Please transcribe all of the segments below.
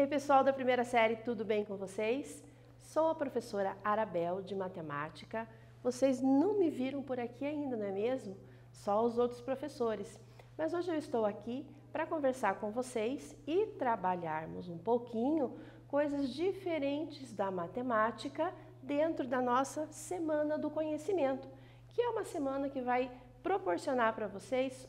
aí, pessoal da primeira série, tudo bem com vocês? Sou a professora Arabel, de Matemática. Vocês não me viram por aqui ainda, não é mesmo? Só os outros professores. Mas hoje eu estou aqui para conversar com vocês e trabalharmos um pouquinho coisas diferentes da matemática dentro da nossa Semana do Conhecimento, que é uma semana que vai proporcionar para vocês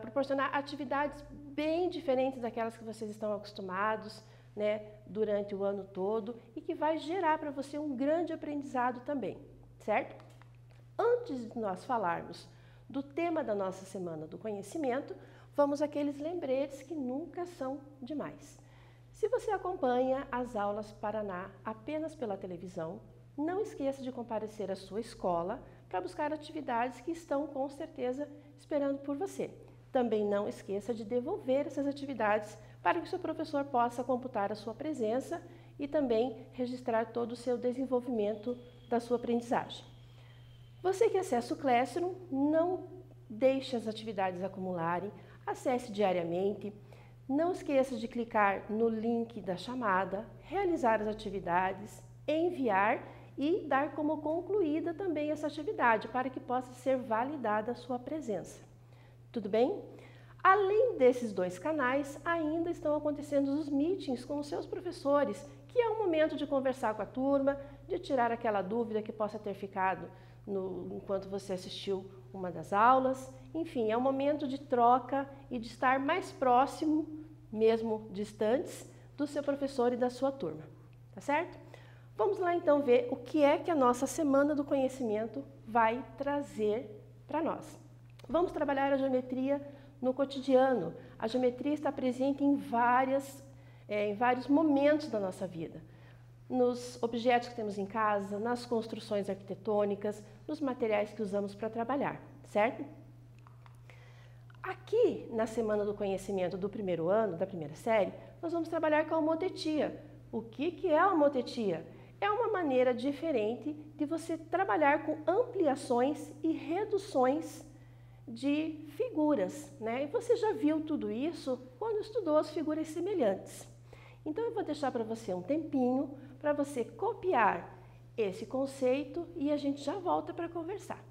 proporcionar atividades bem diferentes daquelas que vocês estão acostumados, né, durante o ano todo e que vai gerar para você um grande aprendizado também, certo? Antes de nós falarmos do tema da nossa Semana do Conhecimento, vamos àqueles lembretes que nunca são demais. Se você acompanha as aulas Paraná apenas pela televisão, não esqueça de comparecer à sua escola para buscar atividades que estão com certeza esperando por você. Também não esqueça de devolver essas atividades para que o seu professor possa computar a sua presença e também registrar todo o seu desenvolvimento da sua aprendizagem. Você que acessa o Classroom, não deixe as atividades acumularem, acesse diariamente. Não esqueça de clicar no link da chamada, realizar as atividades, enviar e dar como concluída também essa atividade, para que possa ser validada a sua presença. Tudo bem? Além desses dois canais, ainda estão acontecendo os meetings com os seus professores, que é um momento de conversar com a turma, de tirar aquela dúvida que possa ter ficado enquanto você assistiu uma das aulas. Enfim, é um momento de troca e de estar mais próximo, mesmo distantes, do seu professor e da sua turma. Tá certo? Vamos lá então ver o que é que a nossa Semana do Conhecimento vai trazer para nós. Vamos trabalhar a geometria no cotidiano. A geometria está presente em vários momentos da nossa vida. Nos objetos que temos em casa, nas construções arquitetônicas, nos materiais que usamos para trabalhar, certo? Aqui, na Semana do Conhecimento do primeiro ano, da primeira série, nós vamos trabalhar com a homotetia. O que é a homotetia? É uma maneira diferente de você trabalhar com ampliações e reduções de figuras, né? E você já viu tudo isso quando estudou as figuras semelhantes. Então eu vou deixar para você um tempinho para você copiar esse conceito e a gente já volta para conversar.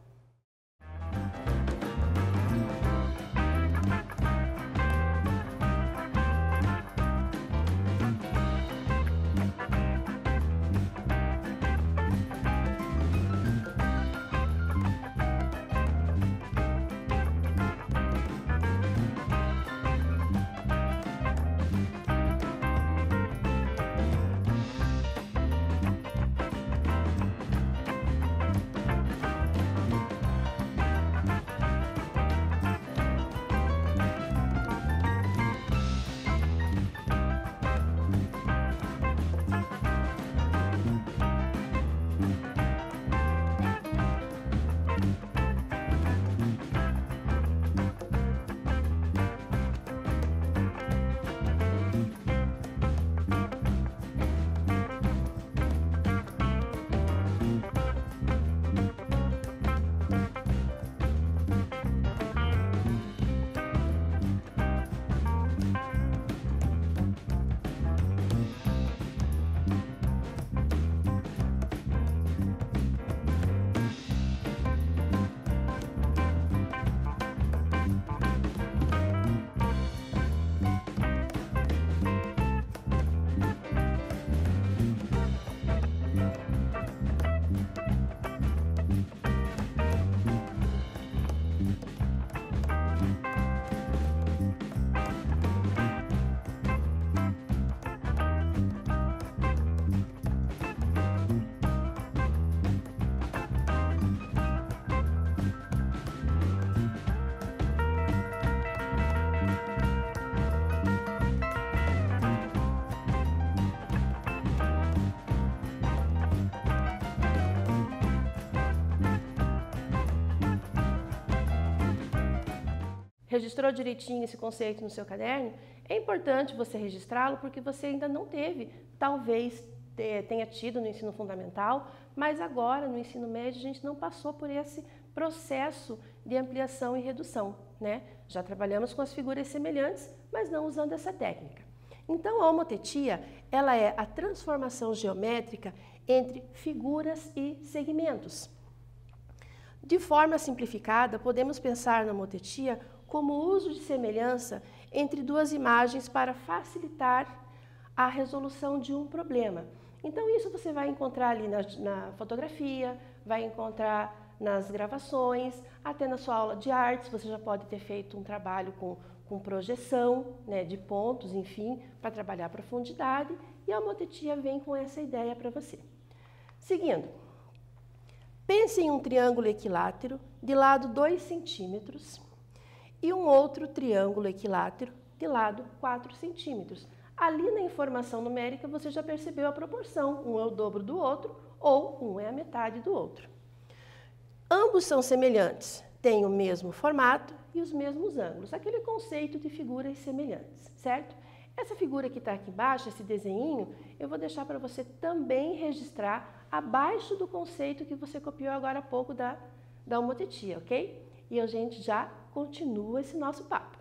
Registrou direitinho esse conceito no seu caderno? É importante você registrá-lo porque você ainda não teve, talvez tenha tido no ensino fundamental, mas agora no ensino médio a gente não passou por esse processo de ampliação e redução, né? Já trabalhamos com as figuras semelhantes, mas não usando essa técnica. Então, a homotetia, ela é a transformação geométrica entre figuras e segmentos. De forma simplificada, podemos pensar na homotetia como o uso de semelhança entre duas imagens para facilitar a resolução de um problema. Então, isso você vai encontrar ali na fotografia, vai encontrar nas gravações, até na sua aula de artes, você já pode ter feito um trabalho com projeção, né, de pontos, enfim, para trabalhar a profundidade, e a homotetia vem com essa ideia para você. Seguindo, pense em um triângulo equilátero de lado 2 centímetros e um outro triângulo equilátero de lado 4 centímetros. Ali na informação numérica você já percebeu a proporção, um é o dobro do outro ou um é a metade do outro. Ambos são semelhantes, têm o mesmo formato e os mesmos ângulos, aquele conceito de figuras semelhantes, certo? Essa figura que está aqui embaixo, esse desenhinho, eu vou deixar para você também registrar abaixo do conceito que você copiou agora há pouco da homotetia, ok? E a gente já continua esse nosso papo.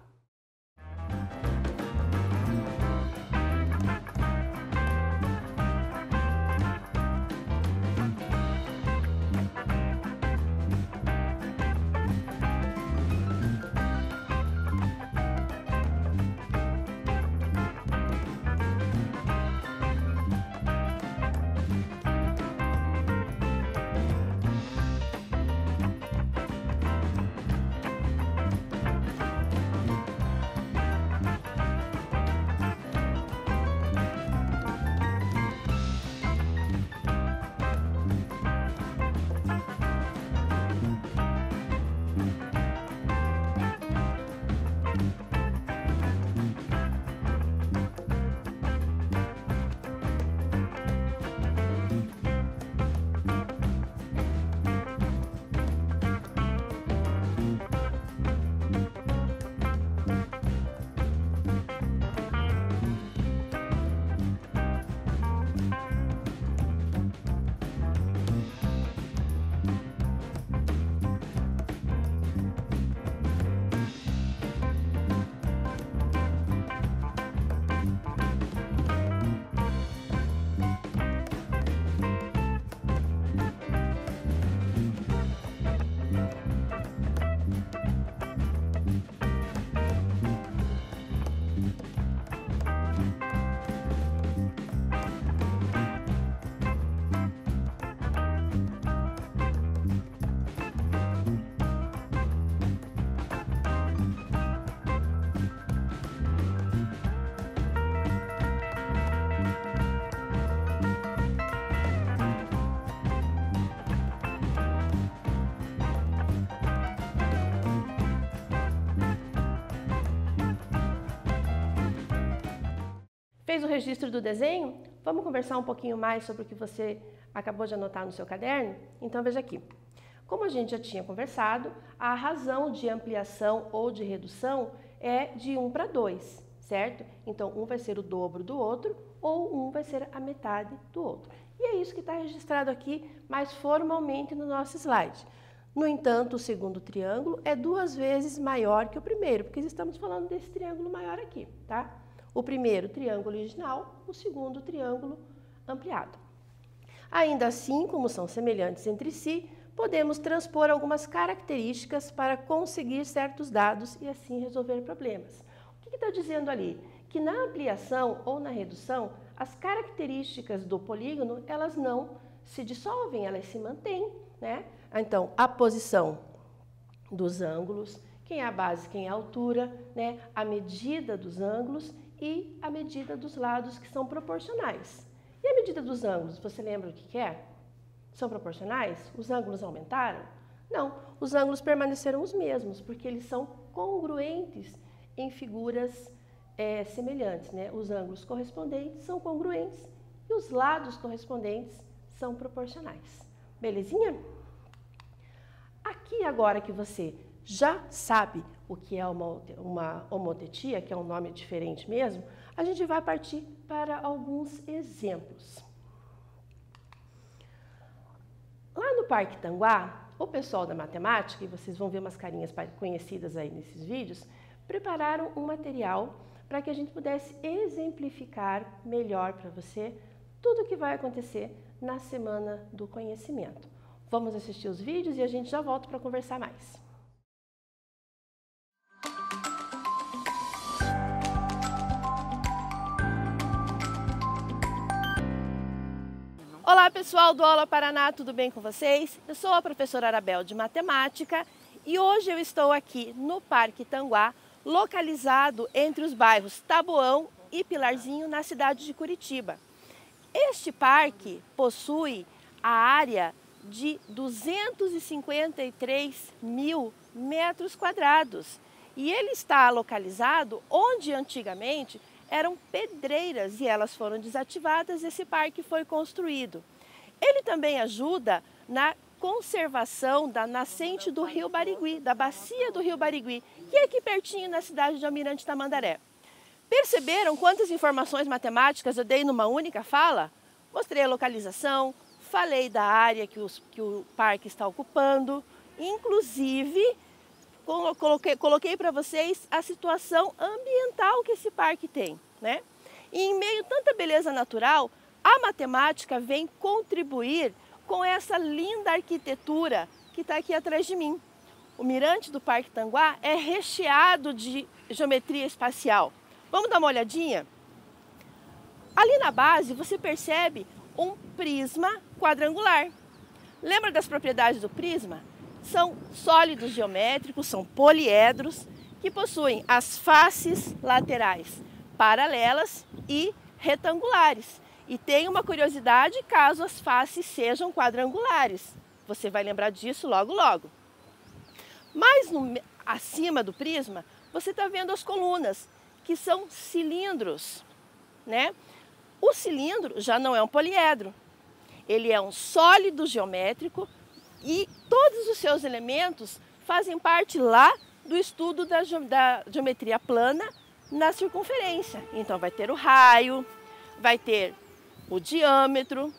Fez o registro do desenho? Vamos conversar um pouquinho mais sobre o que você acabou de anotar no seu caderno? Então veja aqui. Como a gente já tinha conversado, a razão de ampliação ou de redução é de 1 para 2, certo? Então um vai ser o dobro do outro ou um vai ser a metade do outro. E é isso que está registrado aqui mais formalmente no nosso slide. No entanto, o segundo triângulo é 2 vezes maior que o primeiro, porque estamos falando desse triângulo maior aqui, tá? O primeiro triângulo original, o segundo triângulo ampliado. Ainda assim, como são semelhantes entre si, podemos transpor algumas características para conseguir certos dados e assim resolver problemas. O que está dizendo ali? Que na ampliação ou na redução, as características do polígono, elas não se dissolvem, elas se mantêm, né? Então, a posição dos ângulos, quem é a base, quem é a altura, né? A medida dos ângulos e a medida dos lados, que são proporcionais. E a medida dos ângulos, você lembra o que é? São proporcionais? Os ângulos aumentaram? Não, os ângulos permaneceram os mesmos, porque eles são congruentes em figuras semelhantes, né? Os ângulos correspondentes são congruentes e os lados correspondentes são proporcionais. Belezinha? Aqui agora que você já sabe o que é uma homotetia, que é um nome diferente mesmo, a gente vai partir para alguns exemplos. Lá no Parque Tanguá, o pessoal da matemática, e vocês vão ver umas carinhas conhecidas aí nesses vídeos, prepararam um material para que a gente pudesse exemplificar melhor para você tudo o que vai acontecer na Semana do Conhecimento. Vamos assistir os vídeos e a gente já volta para conversar mais. Olá pessoal do Aula Paraná, tudo bem com vocês? Eu sou a professora Arabel de Matemática e hoje eu estou aqui no Parque Tanguá, localizado entre os bairros Taboão e Pilarzinho, na cidade de Curitiba. Este parque possui a área de 253 mil metros quadrados e ele está localizado onde antigamente eram pedreiras e elas foram desativadas e esse parque foi construído. Ele também ajuda na conservação da nascente do Rio Barigui, da bacia do Rio Barigui, que é aqui pertinho na cidade de Almirante Tamandaré. Perceberam quantas informações matemáticas eu dei numa única fala? Mostrei a localização, falei da área que o parque está ocupando, inclusive coloquei para vocês a situação ambiental que esse parque tem, né? E em meio a tanta beleza natural, a matemática vem contribuir com essa linda arquitetura que está aqui atrás de mim. O mirante do Parque Tanguá é recheado de geometria espacial. Vamos dar uma olhadinha? Ali na base você percebe um prisma quadrangular. Lembra das propriedades do prisma? São sólidos geométricos, são poliedros, que possuem as faces laterais paralelas e retangulares. E tem uma curiosidade caso as faces sejam quadrangulares. Você vai lembrar disso logo, logo. Mas acima do prisma, você está vendo as colunas, que são cilindros, né? O cilindro já não é um poliedro. Ele é um sólido geométrico e todos os seus elementos fazem parte lá do estudo da geometria plana na circunferência. Então vai ter o raio, vai ter o diâmetro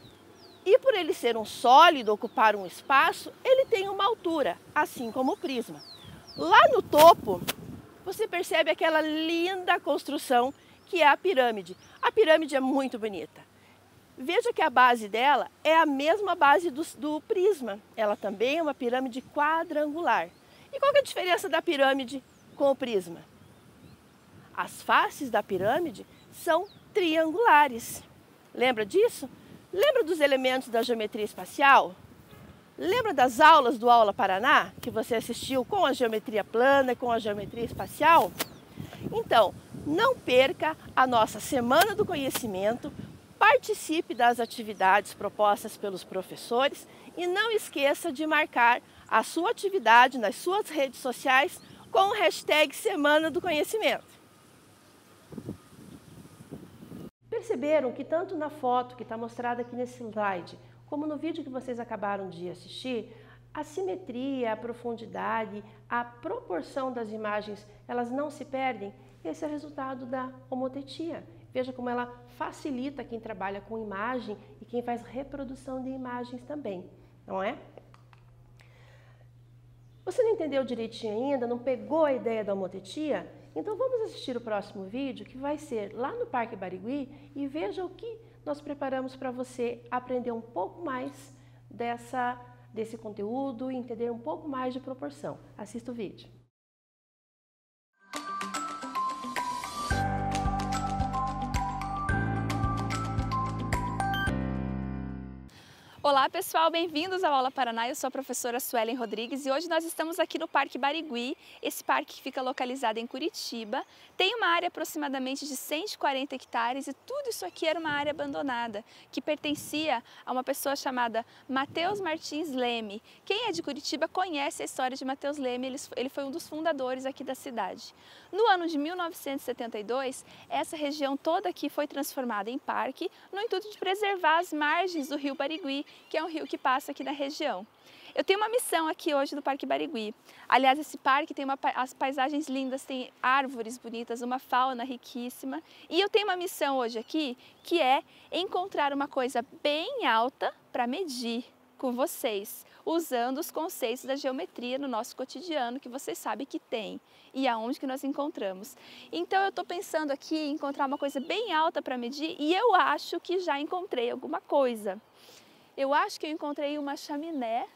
e por ele ser um sólido, ocupar um espaço, ele tem uma altura, assim como o prisma. Lá no topo, você percebe aquela linda construção que é a pirâmide. A pirâmide é muito bonita. Veja que a base dela é a mesma base do prisma. Ela também é uma pirâmide quadrangular. E qual que é a diferença da pirâmide com o prisma? As faces da pirâmide são triangulares. Lembra disso? Lembra dos elementos da geometria espacial? Lembra das aulas do Aula Paraná, que você assistiu com a geometria plana e com a geometria espacial? Então, não perca a nossa Semana do Conhecimento, participe das atividades propostas pelos professores e não esqueça de marcar a sua atividade nas suas redes sociais com o hashtag Semana do Conhecimento. Perceberam que tanto na foto que está mostrada aqui nesse slide, como no vídeo que vocês acabaram de assistir, a simetria, a profundidade, a proporção das imagens, elas não se perdem? Esse é o resultado da homotetia. Veja como ela facilita quem trabalha com imagem e quem faz reprodução de imagens também, não é? Você não entendeu direitinho ainda, não pegou a ideia da homotetia? Então vamos assistir o próximo vídeo que vai ser lá no Parque Barigui e veja o que nós preparamos para você aprender um pouco mais desse conteúdo e entender um pouco mais de proporção. Assista o vídeo. Olá pessoal, bem-vindos ao Aula Paraná, eu sou a professora Suelen Rodrigues e hoje nós estamos aqui no Parque Barigui, esse parque que fica localizado em Curitiba, tem uma área aproximadamente de 140 hectares e tudo isso aqui era uma área abandonada, que pertencia a uma pessoa chamada Matheus Martins Leme. Quem é de Curitiba conhece a história de Matheus Leme, ele foi um dos fundadores aqui da cidade. No ano de 1972, essa região toda aqui foi transformada em parque no intuito de preservar as margens do Rio Barigui, que é um rio que passa aqui na região. Eu tenho uma missão aqui hoje no Parque Barigui. Aliás, esse parque tem as paisagens lindas, tem árvores bonitas, uma fauna riquíssima. E eu tenho uma missão hoje aqui, que é encontrar uma coisa bem alta para medir. com vocês, usando os conceitos da geometria no nosso cotidiano, que vocês sabem que tem e aonde que nós encontramos. Então eu estou pensando aqui em encontrar uma coisa bem alta para medir e eu acho que já encontrei alguma coisa. Eu acho que eu encontrei uma chaminé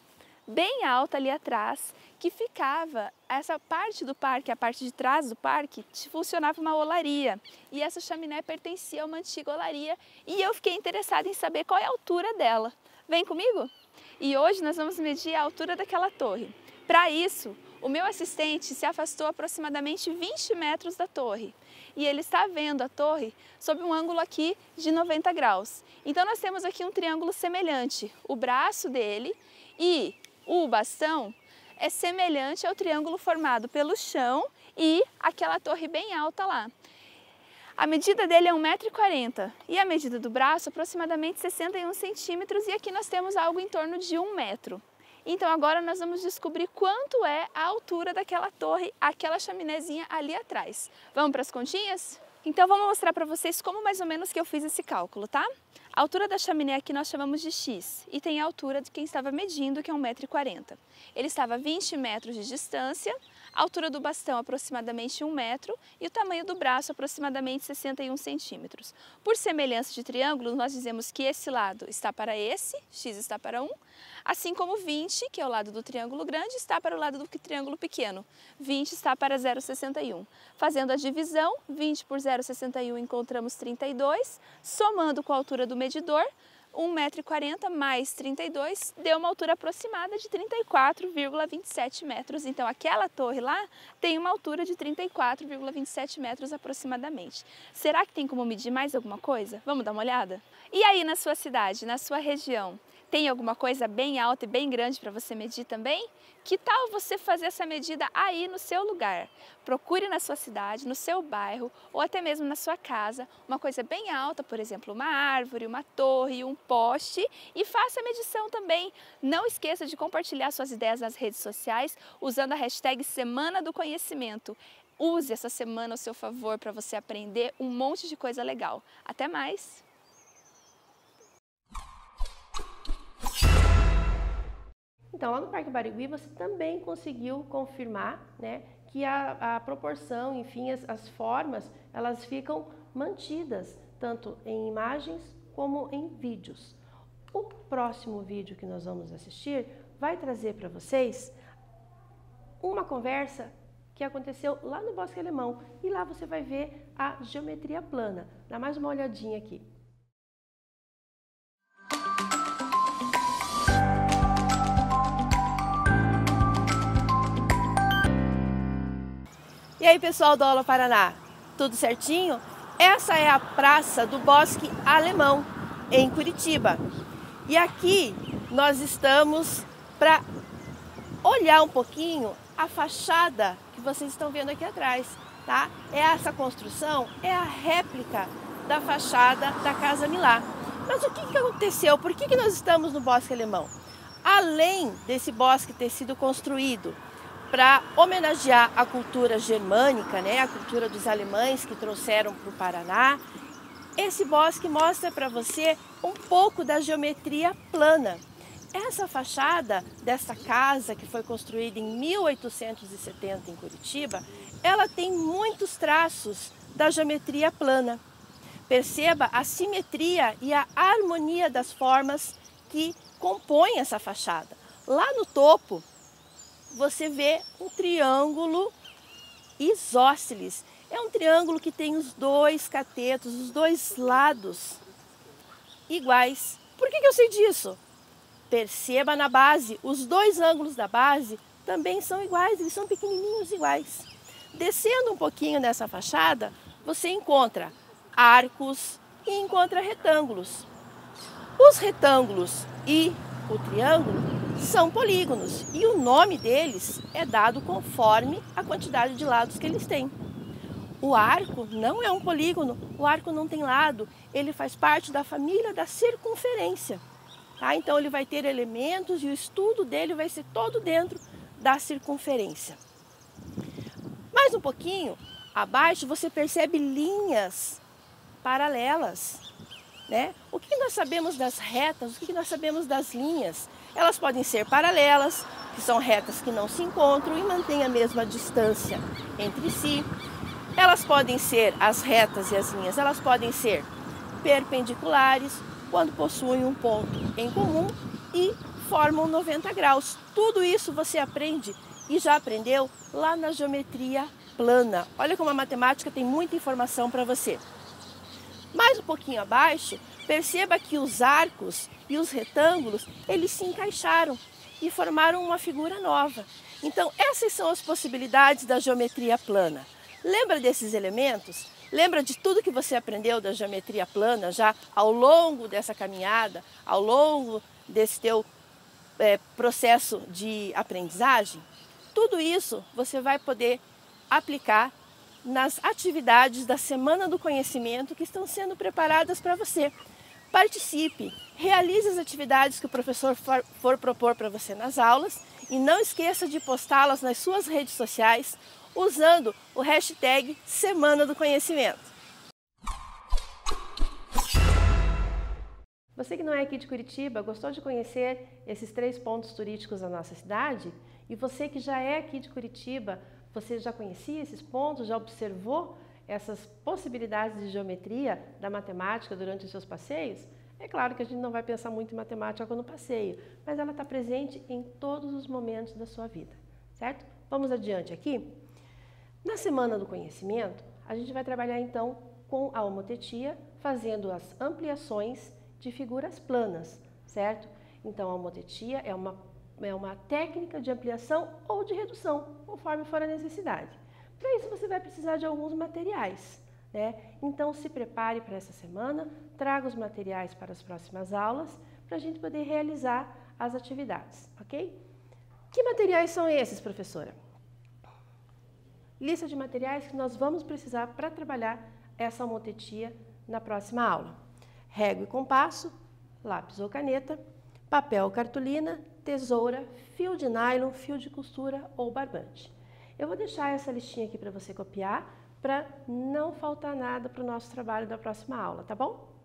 bem alta ali atrás, que ficava, essa parte do parque, a parte de trás do parque, funcionava uma olaria. E essa chaminé pertencia a uma antiga olaria e eu fiquei interessada em saber qual é a altura dela. Vem comigo? E hoje nós vamos medir a altura daquela torre. Para isso, o meu assistente se afastou aproximadamente 20 metros da torre. E ele está vendo a torre sob um ângulo aqui de 90 graus. Então nós temos aqui um triângulo semelhante. O braço dele e o bastão é semelhante ao triângulo formado pelo chão e aquela torre bem alta lá. A medida dele é 1,40 m e a medida do braço aproximadamente 61 centímetros e aqui nós temos algo em torno de 1 metro. Então agora nós vamos descobrir quanto é a altura daquela torre, aquela chaminézinha ali atrás. Vamos para as continhas? Então vamos mostrar para vocês como mais ou menos que eu fiz esse cálculo, tá? A altura da chaminé aqui nós chamamos de X e tem a altura de quem estava medindo, que é 1,40 m. Ele estava a 20 metros de distância, a altura do bastão aproximadamente 1 metro e o tamanho do braço aproximadamente 61 centímetros. Por semelhança de triângulo, nós dizemos que esse lado está para esse, X está para 1, assim como 20, que é o lado do triângulo grande, está para o lado do triângulo pequeno. 20 está para 0,61. Fazendo a divisão, 20 por 0,61 encontramos 32, somando com a altura do medidor, 1,40 m mais 32 deu uma altura aproximada de 34,27 metros. Então aquela torre lá tem uma altura de 34,27 metros aproximadamente. Será que tem como medir mais alguma coisa? Vamos dar uma olhada? E aí na sua cidade, na sua região, tem alguma coisa bem alta e bem grande para você medir também? Que tal você fazer essa medida aí no seu lugar? Procure na sua cidade, no seu bairro ou até mesmo na sua casa uma coisa bem alta, por exemplo, uma árvore, uma torre, um poste e faça a medição também. Não esqueça de compartilhar suas ideias nas redes sociais usando a hashtag Semana do Conhecimento. Use essa semana ao seu favor para você aprender um monte de coisa legal. Até mais! Então, lá no Parque Barigui, você também conseguiu confirmar, né, que a proporção, enfim, as formas, elas ficam mantidas, tanto em imagens como em vídeos. O próximo vídeo que nós vamos assistir vai trazer para vocês uma conversa que aconteceu lá no Bosque Alemão. E lá você vai ver a geometria plana. Dá mais uma olhadinha aqui. E aí, pessoal do Aula Paraná, tudo certinho? Essa é a Praça do Bosque Alemão, em Curitiba. E aqui nós estamos para olhar um pouquinho a fachada que vocês estão vendo aqui atrás, tá? Essa construção é a réplica da fachada da Casa Milá. Mas o que aconteceu? Por que nós estamos no Bosque Alemão? Além desse bosque ter sido construído para homenagear a cultura germânica, né, a cultura dos alemães que trouxeram para o Paraná, esse bosque mostra para você um pouco da geometria plana. Essa fachada dessa casa, que foi construída em 1870 em Curitiba, ela tem muitos traços da geometria plana. Perceba a simetria e a harmonia das formas que compõem essa fachada. Lá no topo, você vê um triângulo isósceles. É um triângulo que tem os dois catetos, os dois lados iguais. Por que eu sei disso? Perceba na base, os dois ângulos da base também são iguais, eles são pequenininhos iguais. Descendo um pouquinho nessa fachada, você encontra arcos e encontra retângulos. Os retângulos e o triângulo são polígonos e o nome deles é dado conforme a quantidade de lados que eles têm. O arco não é um polígono, o arco não tem lado, ele faz parte da família da circunferência. Tá? Então ele vai ter elementos e o estudo dele vai ser todo dentro da circunferência. Mais um pouquinho abaixo você percebe linhas paralelas. Né? O que nós sabemos das retas, o que nós sabemos das linhas? Elas podem ser paralelas, que são retas que não se encontram e mantêm a mesma distância entre si. Elas podem ser, as retas e as linhas, elas podem ser perpendiculares, quando possuem um ponto em comum e formam 90 graus. Tudo isso você aprende e já aprendeu lá na geometria plana. Olha como a matemática tem muita informação para você. Mais um pouquinho abaixo, perceba que os arcos e os retângulos, eles se encaixaram e formaram uma figura nova. Então, essas são as possibilidades da geometria plana. Lembra desses elementos? Lembra de tudo que você aprendeu da geometria plana já ao longo dessa caminhada, ao longo desse teu processo de aprendizagem? Tudo isso você vai poder aplicar nas atividades da Semana do Conhecimento que estão sendo preparadas para você. Participe, realize as atividades que o professor for propor para você nas aulas e não esqueça de postá-las nas suas redes sociais usando o hashtag Semana do Conhecimento. Você que não é aqui de Curitiba, gostou de conhecer esses 3 pontos turísticos da nossa cidade? E você que já é aqui de Curitiba, você já conhecia esses pontos, já observou essas possibilidades de geometria da matemática durante os seus passeios? É claro que a gente não vai pensar muito em matemática no passeio, mas ela está presente em todos os momentos da sua vida, certo? Vamos adiante aqui. Na Semana do Conhecimento, a gente vai trabalhar então com a homotetia, fazendo as ampliações de figuras planas, certo? Então a homotetia é uma técnica de ampliação ou de redução, conforme for a necessidade. Para isso você vai precisar de alguns materiais, né? Então se prepare para essa semana, traga os materiais para as próximas aulas, para a gente poder realizar as atividades, ok? Que materiais são esses, professora? Lista de materiais que nós vamos precisar para trabalhar essa homotetia na próxima aula. Régua e compasso, lápis ou caneta, papel ou cartolina, tesoura, fio de nylon, fio de costura ou barbante. Eu vou deixar essa listinha aqui para você copiar, para não faltar nada para o nosso trabalho da próxima aula, tá bom?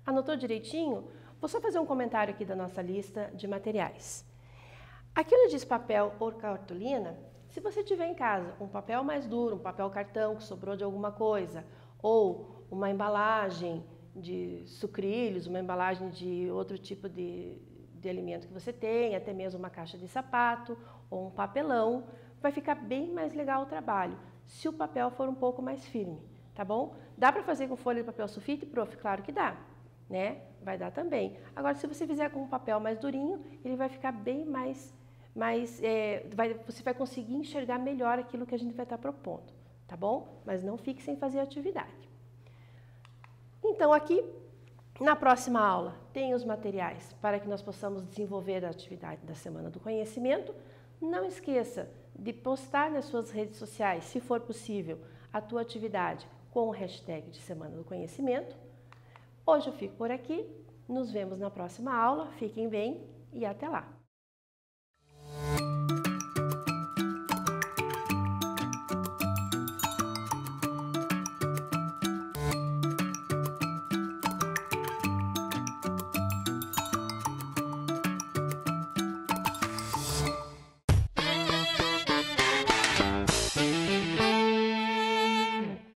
Anotou direitinho? Vou só fazer um comentário aqui da nossa lista de materiais. Aquilo diz papel ou cartolina. Se você tiver em casa um papel mais duro, um papel cartão que sobrou de alguma coisa, ou uma embalagem de sucrilhos, uma embalagem de outro tipo de alimento que você tem, até mesmo uma caixa de sapato ou um papelão, vai ficar bem mais legal o trabalho, se o papel for um pouco mais firme, tá bom? Dá para fazer com folha de papel sulfite, prof? Claro que dá, né? Vai dar também. Agora, se você fizer com um papel mais durinho, ele vai ficar bem você vai conseguir enxergar melhor aquilo que a gente vai estar propondo, tá bom? Mas não fique sem fazer a atividade. Então, aqui, na próxima aula, tem os materiais para que nós possamos desenvolver a atividade da Semana do Conhecimento. Não esqueça de postar nas suas redes sociais, se for possível, a tua atividade com o hashtag de Semana do Conhecimento. Hoje eu fico por aqui, nos vemos na próxima aula, fiquem bem e até lá!